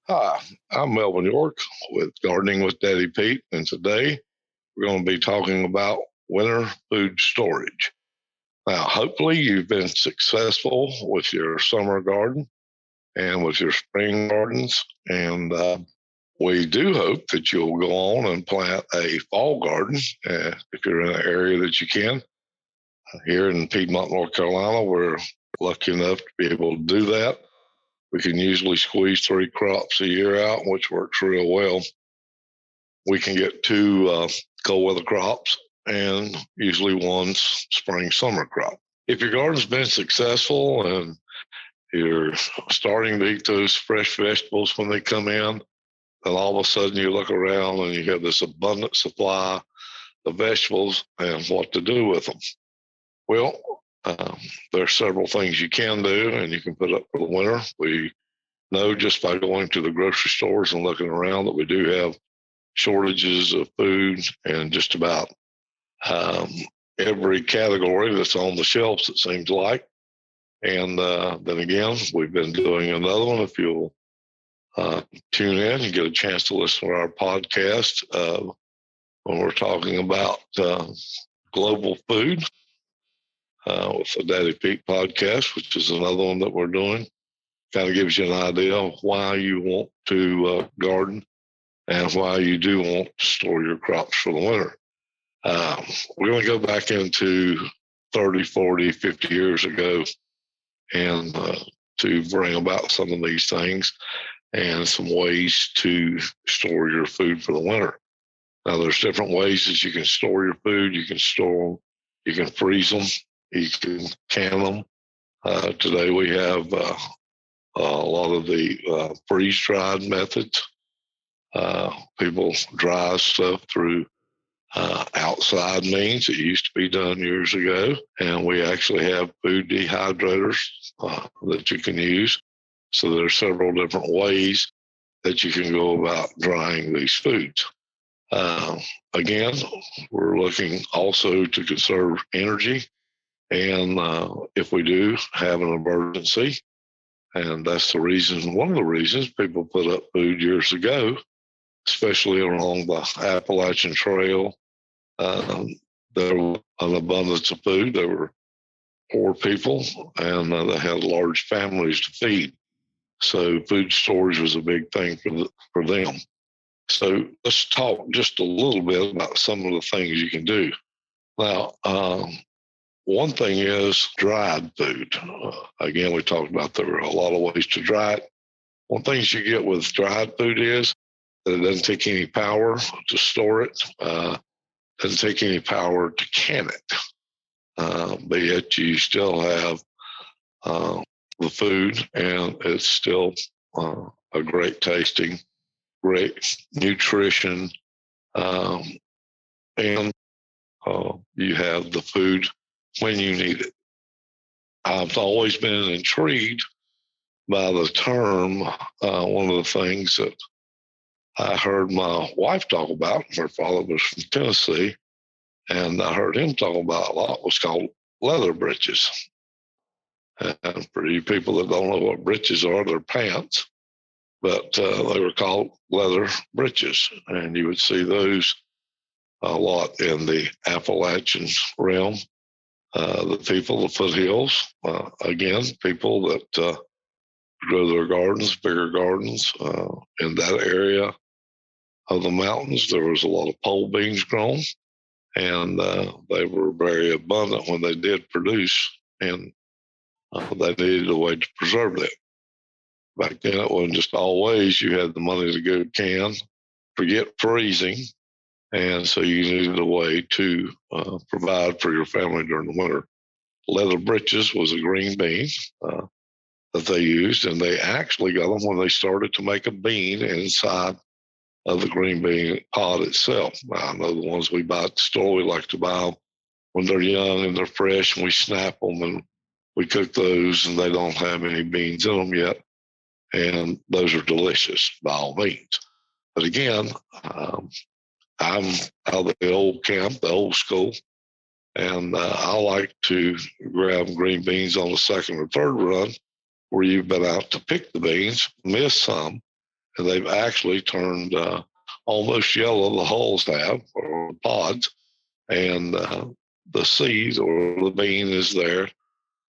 Hi, I'm Melvin York with Gardening with Daddy Pete, and today we're going to be talking about winter food storage. Now, hopefully, you've been successful with your summer garden and with your spring gardens, and we do hope that you'll go on and plant a fall garden if you're in an area that you can. Here in Piedmont, North Carolina, we're lucky enough to be able to do that. We can usually squeeze 3 crops a year out, which works real well. We can get 2 cold weather crops and usually 1 spring summer crop. If your garden's been successful and you're starting to eat those fresh vegetables when they come in, then all of a sudden you look around and you have this abundant supply of vegetables and what to do with them. Well, there are several things you can do and you can put up for the winter. We know just by going to the grocery stores and looking around that we do have shortages of food and just about every category that's on the shelves, it seems like. And then again, we've been doing another one. If you'll tune in and get a chance to listen to our podcast when we're talking about global food with the Daddy Pete podcast, which is another one that we're doing. Kind of gives you an idea of why you want to garden and why you do want to store your crops for the winter. We're going to go back into 30, 40, 50 years ago and to bring about some of these things and some ways to store your food for the winter. Now, there's different ways that you can store your food. You can store them, you can freeze them, you can can them. Today we have a lot of the freeze-dried methods. People dry stuff through outside means. It used to be done years ago, and we actually have food dehydrators that you can use. So there are several different ways that you can go about drying these foods. Again, we're looking also to conserve energy, and if we do have an emergency, and that's the reason, one of the reasons people put up food years ago, especially along the Appalachian Trail. There was an abundance of food. There were poor people, and they had large families to feed. So food storage was a big thing for them. So let's talk just a little bit about some of the things you can do. Now, one thing is dried food. Again, we talked about there are a lot of ways to dry it. One thing you get with dried food is that it doesn't take any power to store it. Doesn't take any power to can it. But yet you still have the food, and it's still a great tasting, great nutrition, and you have the food when you need it. I've always been intrigued by the term. One of the things that I heard my wife talk about, her father was from Tennessee, and I heard him talk about a lot, was called leather breeches. And for you people that don't know what breeches are, they're pants, but they were called leather breeches. And you would see those a lot in the Appalachian realm. The people, the foothills, again, people that grow their gardens, bigger gardens in that area of the mountains. There was a lot of pole beans grown, and they were very abundant when they did produce, and they needed a way to preserve that. Back then, it wasn't just always you had the money to go can, forget freezing, and so you needed a way to provide for your family during the winter. Leather breeches was a green bean that they used, and they actually got them when they started to make a bean inside of the green bean pod itself. I know the ones we buy at the store, we like to buy them when they're young and they're fresh, and we snap them and we cook those, and they don't have any beans in them yet. And those are delicious by all means. But again, I'm out of the old camp, the old school, and I like to grab green beans on the second or third run where you've been out to pick the beans, miss some, and they've actually turned almost yellow, the hulls have, or the pods, and the seed or the bean is there.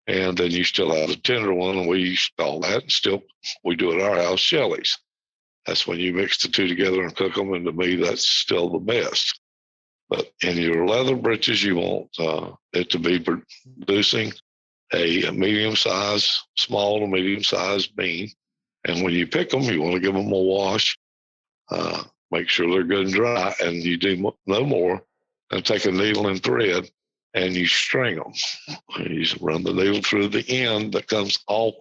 And then you still have a tender one, and we call that, and still we do at our house, Shelley's. That's when you mix the two together and cook them, and to me, that's still the best. But in your leather britches, you want it to be producing a medium-sized, small to medium-sized bean. And when you pick them, you want to give them a wash, make sure they're good and dry, and you do no more than take a needle and thread, and you string them. You run the needle through the end that comes off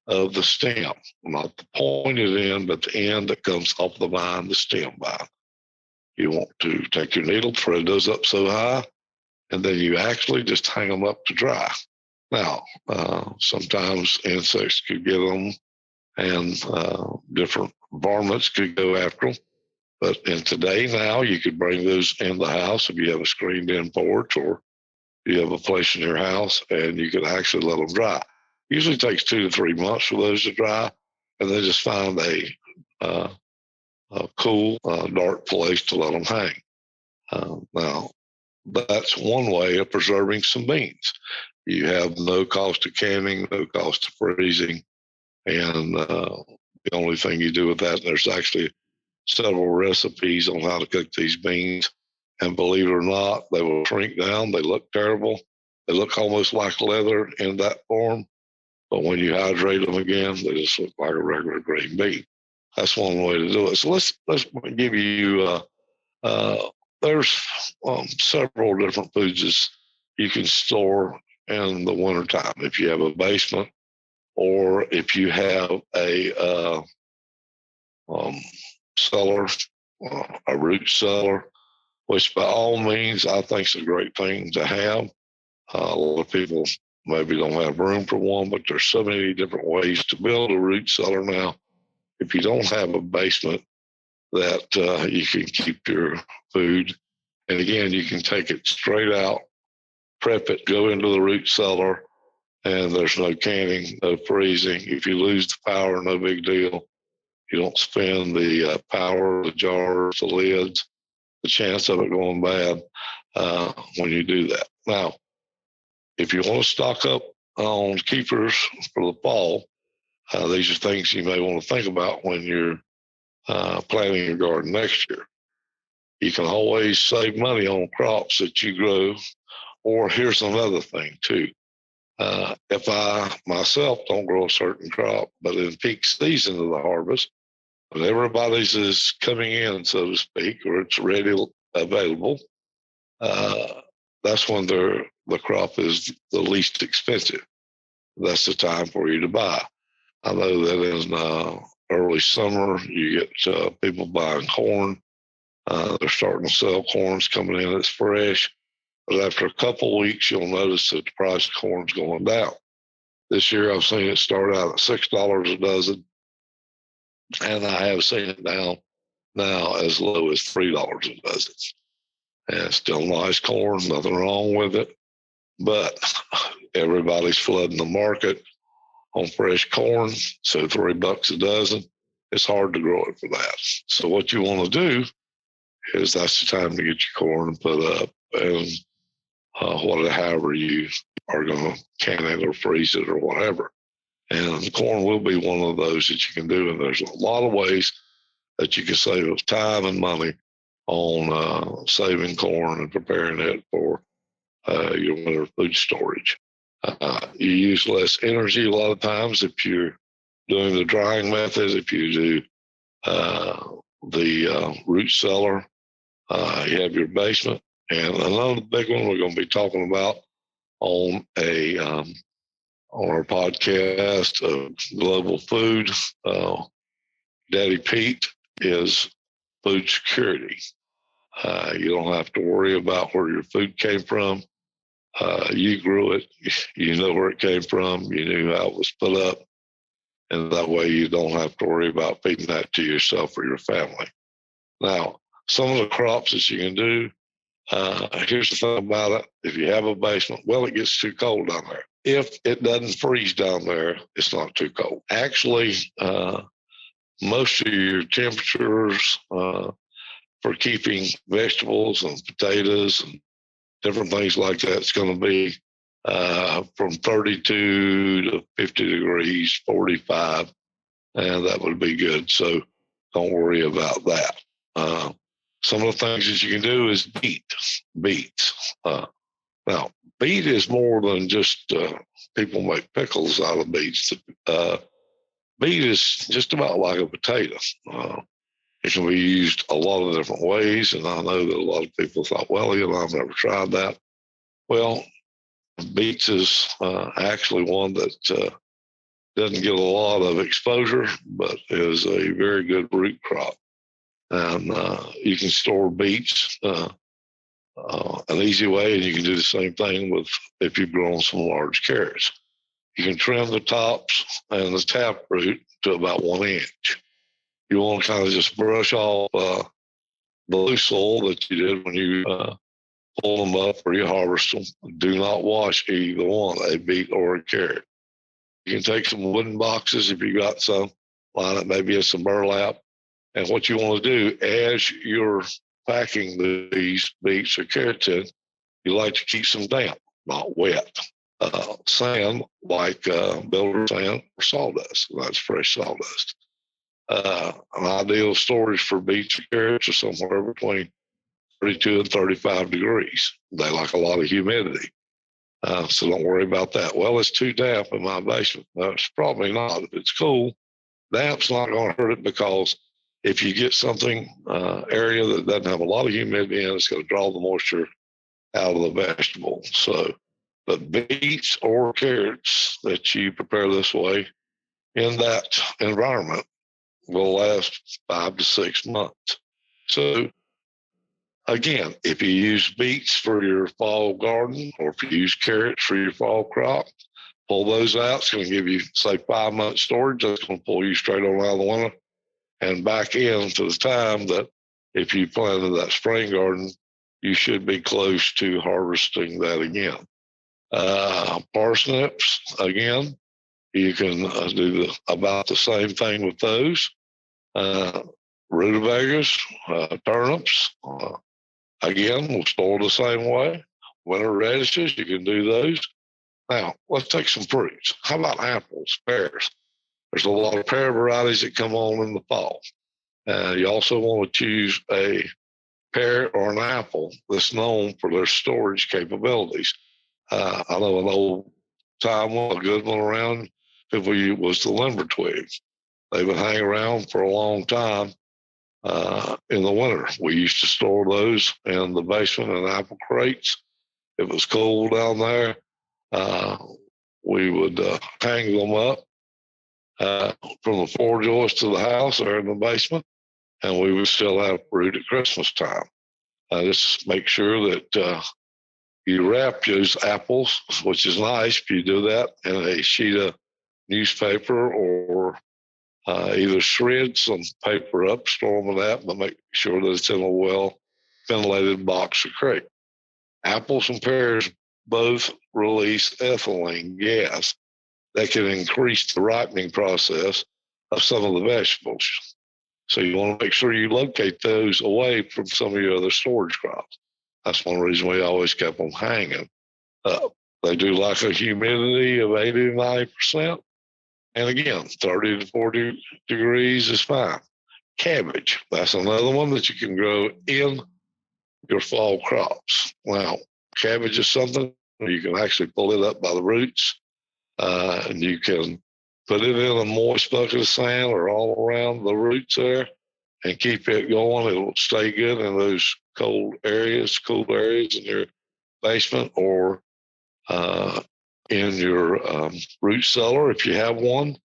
of the stem, not the pointed end, but the end that comes off the vine, the stem vine. You want to take your needle, thread those up so high, and then you actually just hang them up to dry. Now, sometimes insects could get them, and different varmints could go after them. But in today now, you could bring those in the house if you have a screened-in porch or you have a place in your house, and you could actually let them dry. Usually takes 2 to 3 months for those to dry, and then just find a cool, dark place to let them hang. Now, that's one way of preserving some beans. You have no cost of canning, no cost of freezing, and the only thing you do with that, there's actually several recipes on how to cook these beans. And believe it or not, they will shrink down. They look terrible. They look almost like leather in that form. But when you hydrate them again, they just look like a regular green bean. That's one way to do it. So let's give you, there's several different foods you can store in the wintertime. If you have a basement, or if you have a cellar, a root cellar, which by all means I think is a great thing to have. A lot of people maybe don't have room for one, but there's so many different ways to build a root cellar now. If you don't have a basement that you can keep your food, and again, you can take it straight out, prep it, go into the root cellar, and there's no canning, no freezing. If you lose the power, no big deal. You don't spend the power, the jars, the lids, the chance of it going bad when you do that. Now, if you want to stock up on keepers for the fall, these are things you may want to think about when you're planting your garden next year. You can always save money on crops that you grow. Or here's another thing too. If I myself don't grow a certain crop, but in peak season of the harvest, when everybody's is coming in, so to speak, or it's ready, available, that's when the crop is the least expensive. That's the time for you to buy. I know that in early summer, you get people buying corn. They're starting to sell corns coming in that's fresh. But after a couple of weeks, you'll notice that the price of corn's going down. This year, I've seen it start out at $6 a dozen, and I have seen it down now as low as $3 a dozen. And it's still nice corn, nothing wrong with it. But everybody's flooding the market on fresh corn, so $3 a dozen. It's hard to grow it for that. So what you want to do is that's the time to get your corn put up, and however you are going to can it or freeze it or whatever. And the corn will be one of those that you can do. And there's a lot of ways that you can save time and money on saving corn and preparing it for your winter food storage. You use less energy a lot of times if you're doing the drying method. If you do the root cellar, you have your basement. And another big one we're going to be talking about on our podcast of global food, Daddy Pete, is food security. You don't have to worry about where your food came from. You grew it. You know where it came from. You knew how it was put up. And that way you don't have to worry about feeding that to yourself or your family. Now, some of the crops that you can do, here's the thing about it. If you have a basement, well, it gets too cold down there. If it doesn't freeze down there, it's not too cold. Actually, most of your temperatures for keeping vegetables and potatoes and different things like that is going to be from 32 to 50 degrees, 45, and that would be good. So don't worry about that. Some of the things that you can do is beets. Now, beet is more than just people make pickles out of beets. Beet is just about like a potato. It can be used a lot of different ways, and I know that a lot of people thought, well, I've never tried that. Well, beets is actually one that doesn't get a lot of exposure, but is a very good root crop. And you can store beets an easy way, and you can do the same thing with if you've grown some large carrots. You can trim the tops and the taproot to about 1 inch. You want to kind of just brush off the loose soil that you did when you pull them up or you harvest them. Do not wash either one, a beet or a carrot. You can take some wooden boxes if you got some, line it maybe in some burlap. And what you want to do as you're packing these beets or carrots in, you like to keep some damp, not wet. Sand, like builder sand or sawdust. That's fresh sawdust. An ideal storage for beets or carrots is somewhere between 32 and 35 degrees. They like a lot of humidity. So don't worry about that. Well, it's too damp in my basement. No, it's probably not. If it's cool, damp's not going to hurt it, because if you get something area that doesn't have a lot of humidity in, it's going to draw the moisture out of the vegetable. So, but beets or carrots that you prepare this way in that environment will last 5 to 6 months. So again, if you use beets for your fall garden, or if you use carrots for your fall crop, pull those out. It's going to give you, say, 5 months storage. That's going to pull you straight on out of the winter and back into the time that if you planted that spring garden, you should be close to harvesting that again. Parsnips, again, you can do about the same thing with those. Rutabagas, turnips, again, will store the same way. Winter radishes, you can do those. Now, let's take some fruits. How about apples, pears? There's a lot of pear varieties that come on in the fall. You also want to choose a pear or an apple that's known for their storage capabilities. I know an old time one, a good one around people was the limber twig. They would hang around for a long time in the winter. We used to store those in the basement in apple crates. If it was cold down there, we would hang them up from the floor joist to the house or in the basement, and we would still have fruit at Christmas time. Just make sure that you wrap those apples, which is nice if you do that, in a sheet of newspaper, or either shred some paper up, store them in that, but make sure that it's in a well-ventilated box or crate. Apples and pears both release ethylene gas that can increase the ripening process of some of the vegetables. So you want to make sure you locate those away from some of your other storage crops. That's one reason we always kept them hanging up. They do like a humidity of 80 to 90%. And again, 30 to 40 degrees is fine. Cabbage, that's another one that you can grow in your fall crops. Now, cabbage is something you can actually pull it up by the roots, and you can put it in a moist bucket of sand or all around the roots there and keep it going. It'll stay good in those cool areas in your basement, or in your root cellar if you have one.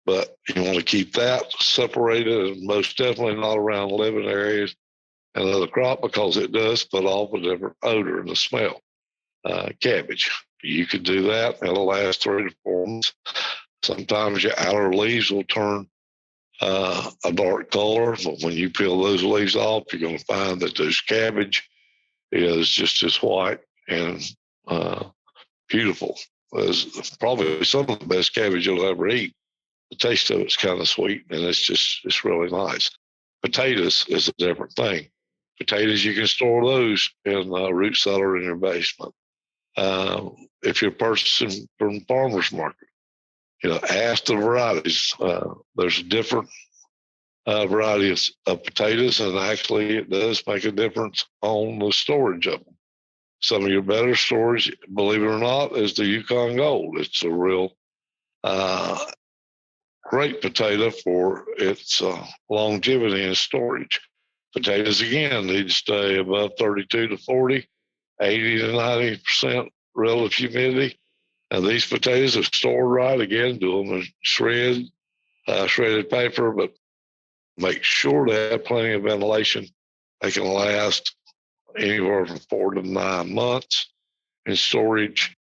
But you want to keep that separated, and most definitely not around living areas and other crop, because it does put off a different odor and a smell. Cabbage, you could do that. It'll last 3 to 4 months. Sometimes your outer leaves will turn a dark color, but when you peel those leaves off, you're going to find that this cabbage is just as white and beautiful. It's probably some of the best cabbage you'll ever eat. the taste of it's kind of sweet, and it's really nice. Potatoes is a different thing. Potatoes, you can store those in a root cellar in your basement. If you're purchasing from farmers market, ask the varieties. There's different varieties of potatoes, and actually it does make a difference on the storage of them. Some of your better storage, believe it or not, is the Yukon Gold. It's a real great potato for its longevity and storage. Potatoes, again, need to stay above 32 to 40, 80 to 90% relative humidity. And these potatoes, are stored right, again, do them in shredded paper, but make sure they have plenty of ventilation. They can last anywhere from 4 to 9 months in storage,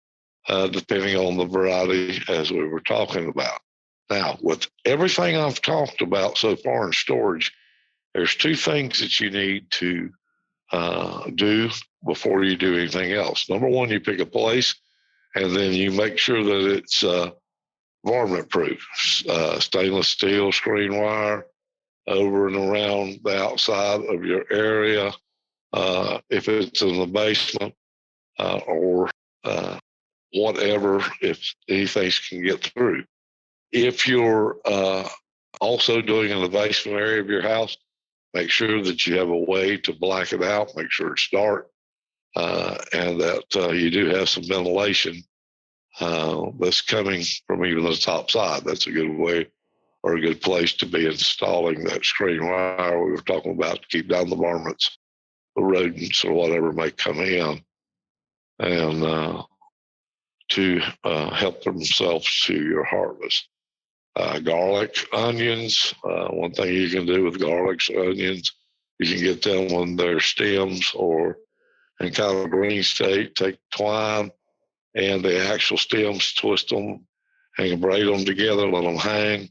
depending on the variety, as we were talking about. Now, with everything I've talked about so far in storage, there's two things that you need to do before you do anything else. Number one, you pick a place, and then you make sure that it's varmint proof, stainless steel screen wire over and around the outside of your area. If it's in the basement or whatever, if anything can get through. If you're also doing in the basement area of your house, make sure that you have a way to black it out, make sure it's dark, and that you do have some ventilation that's coming from even the top side. That's a good way or a good place to be installing that screen wire we were talking about to keep down the varmints, the rodents, or whatever may come in, and to help themselves to your harvest. Garlic, onions, one thing you can do with garlics, onions, you can get them when they're stems or in kind of a green state. Take twine and the actual stems, twist them and braid them together, let them hang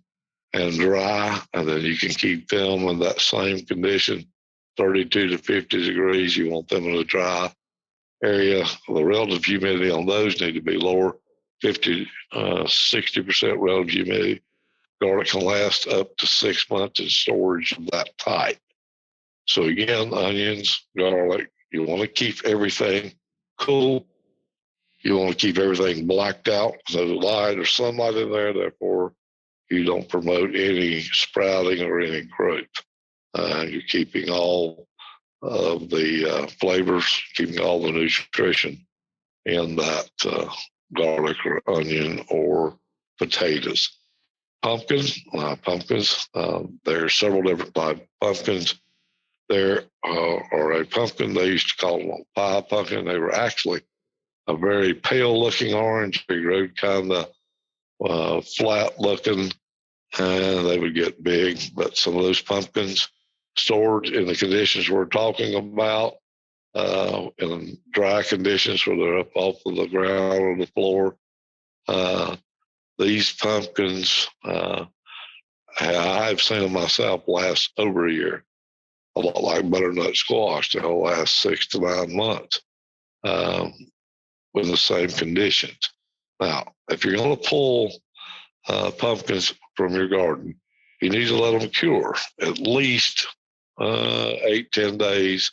and dry, and then you can keep them in that same condition, 32 to 50 degrees. You want them in a dry area. The relative humidity on those need to be lower, 50, 60% relative humidity. Garlic can last up to 6 months in storage of that type. So again, onions, garlic, you want to keep everything cool. You want to keep everything blacked out, no light or sunlight in there. Therefore, you don't promote any sprouting or any growth. You're keeping all of the flavors, keeping all the nutrition in that garlic or onion or potatoes. Pumpkins, there are several different types of pumpkins. There are a pumpkin, they used to call them a pie pumpkin. They were actually a very pale looking orange. They grew kind of flat looking, and they would get big. But some of those pumpkins stored in the conditions we're talking about, in dry conditions where they're up off of the ground or the floor, these pumpkins, I've seen them myself last over a year, a lot like butternut squash. They'll last 6 to 9 months with the same conditions. Now, if you're going to pull pumpkins from your garden, you need to let them cure at least 8-10 days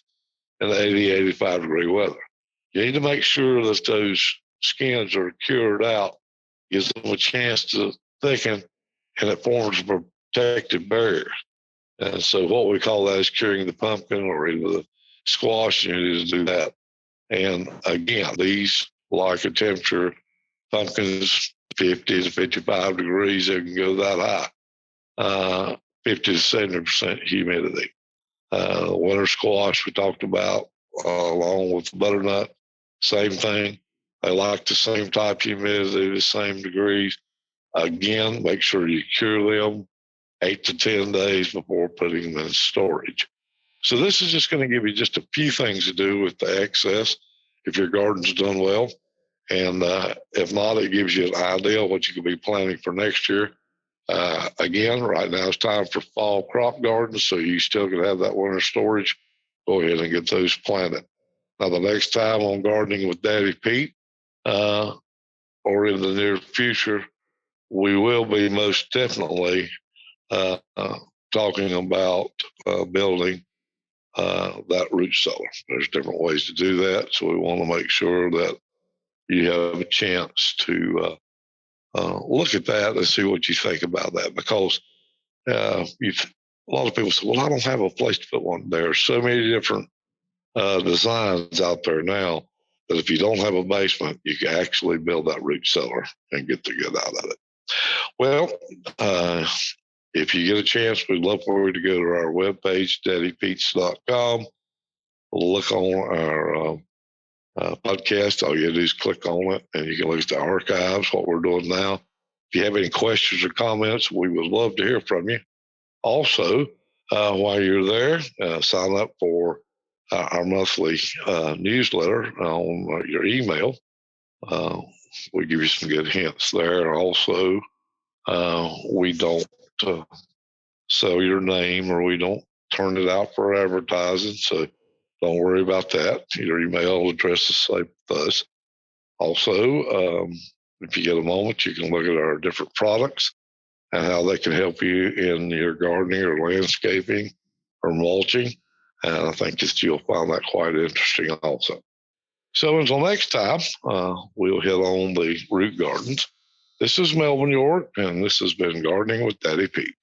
in 80-85 degree weather. You need to make sure that those skins are cured out, gives them a chance to thicken, and it forms a protective barrier. And so what we call that is curing the pumpkin or even the squash. You need to do that. And again, these like a temperature, pumpkins 50 to 55 degrees, they can go that high, 50 to 70% humidity. Winter squash we talked about, along with butternut, same thing. They like the same type of humidity, the same degrees. Again, make sure you cure them 8 to 10 days before putting them in storage. So this is just going to give you just a few things to do with the excess if your garden's done well. And if not, it gives you an idea of what you could be planning for next year. Again, right now it's time for fall crop gardens, so you still can have that winter storage. Go ahead and get those planted. Now, the next time on Gardening with Daddy Pete, or in the near future, we will be most definitely talking about building that root cellar. There's different ways to do that, so we want to make sure that you have a chance to look at that and see what you think about that, because a lot of people say, well, I don't have a place to put one. There are so many different designs out there now that if you don't have a basement, you can actually build that root cellar and get the good out of it. Well, if you get a chance, we'd love for you to go to our webpage, daddybeets.com. Look on our podcast. All you have to do is click on it, and you can look at the archives, what we're doing now. If you have any questions or comments, we would love to hear from you. Also, while you're there, sign up for our monthly newsletter on your email. We give you some good hints there. Also, we don't sell your name, or we don't turn it out for advertising, so don't worry about that. Your email address is safe with us. Also, if you get a moment, you can look at our different products and how they can help you in your gardening or landscaping or mulching. And I think that you'll find that quite interesting also. So until next time, we'll hit on the root gardens. This is Melvin York, and this has been Gardening with Daddy Pete.